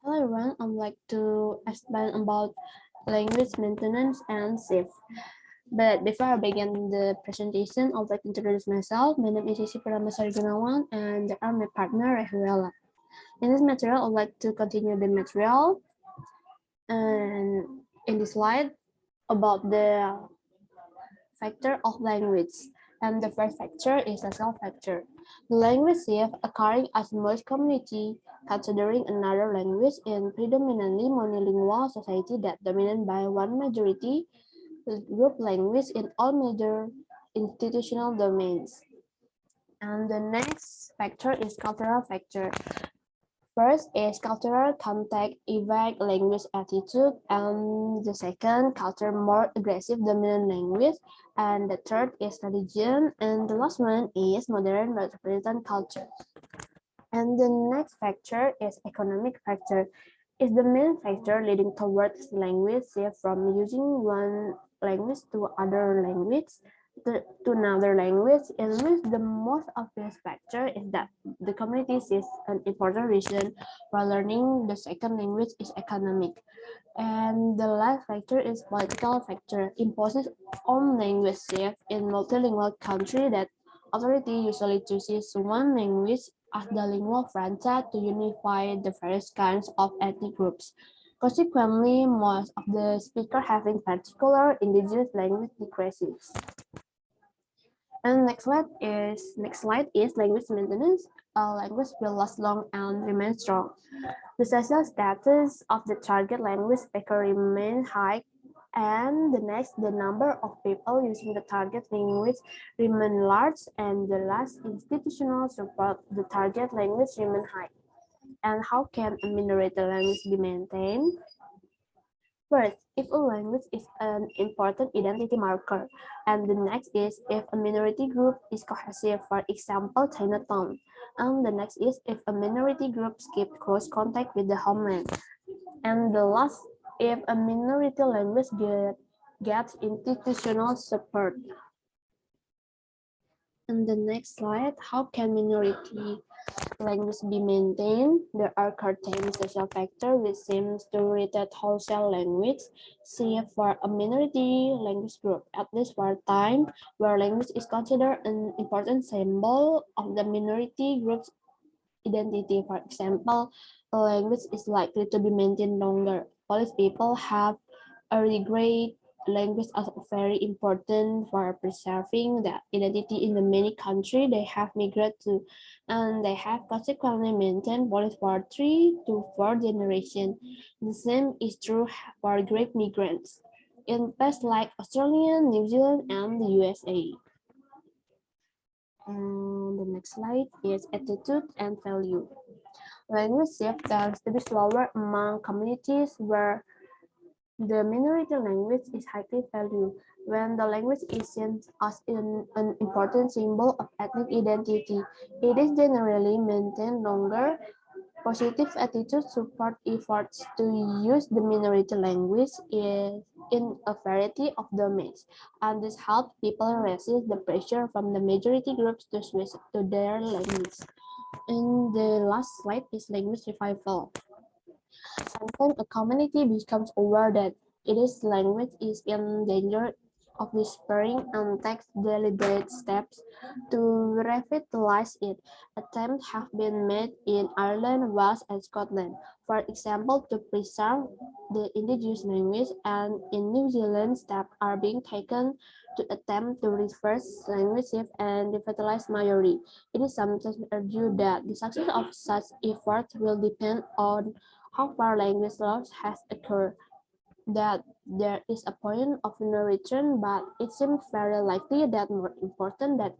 Hello everyone, I'd like to explain about language maintenance and SIF. But before I begin the presentation, I'd like to introduce myself. My name is Yessy Purnama Sari G, and I'm my partner, Rahuela. In this material, I'd like to continue the material and in this slide about the factor of language. And the first factor is a social factor. The language shift occurring as most community considering another language in predominantly monolingual society that dominated by one majority group language in all major institutional domains. And the next factor is cultural factor. First is cultural context, evade language attitude, and the second, culture more aggressive dominant language, and the third is religion, and the last one is modern metropolitan culture. And the next factor is economic factor. Is the main factor leading towards language shift from using one language to other language to another language. In which the most obvious factor is that the community sees an important reason for learning the second language is economic. And the last factor is political factor, imposes on language shift in multilingual country that authority usually chooses one language as the lingua franca to unify the various kinds of ethnic groups. Consequently, most of the speakers having particular indigenous language decreases. And next slide is language maintenance. A language will last long and remain strong. The social status of the target language speaker remains high, and the number of people using the target language remain large, and the last institutional support the target language remain high. And how can a minority language be maintained? First, if a language is an important identity marker, and the next is if a minority group is cohesive, for example, Chinatown. And the next is if a minority group keep close contact with the homeland. And the last, if a minority language gets institutional support. And the next slide, how can minority language be maintained? There are certain social factors which seems to relate wholesale language. See, for a minority language group, at least for a time, where language is considered an important symbol of the minority group's identity. For example, a language is likely to be maintained longer. Polish people have a regret language as very important for preserving the identity in the many countries they have migrated to, and they have consequently maintained Polish for 3 to 4 generations. The same is true for Greek migrants in places like Australia, New Zealand, and the USA. And the next slide is attitude and value. Language shift tends to be slower among communities where the minority language is highly valued. When the language is seen as an important symbol of ethnic identity, it is generally maintained longer. Positive attitudes support efforts to use the minority language in a variety of domains, and this helps people resist the pressure from the majority groups to switch to their language. And the last slide is language revival. Sometimes a community becomes aware that its language is in danger of disappearing and takes deliberate steps to revitalize it. Attempts have been made in Ireland, Wales, and Scotland, for example, to preserve the indigenous language, and in New Zealand, steps are being taken to attempt to reverse language shift and revitalize Maori. It is sometimes argued that the success of such efforts will depend on how far language loss has occurred, that there is a point of no return, but it seems very likely that more important that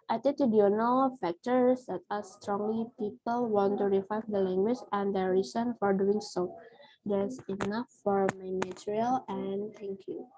attitudinal factors such as strongly people want to revive the language and their reason for doing so. That's enough for my material, and thank you.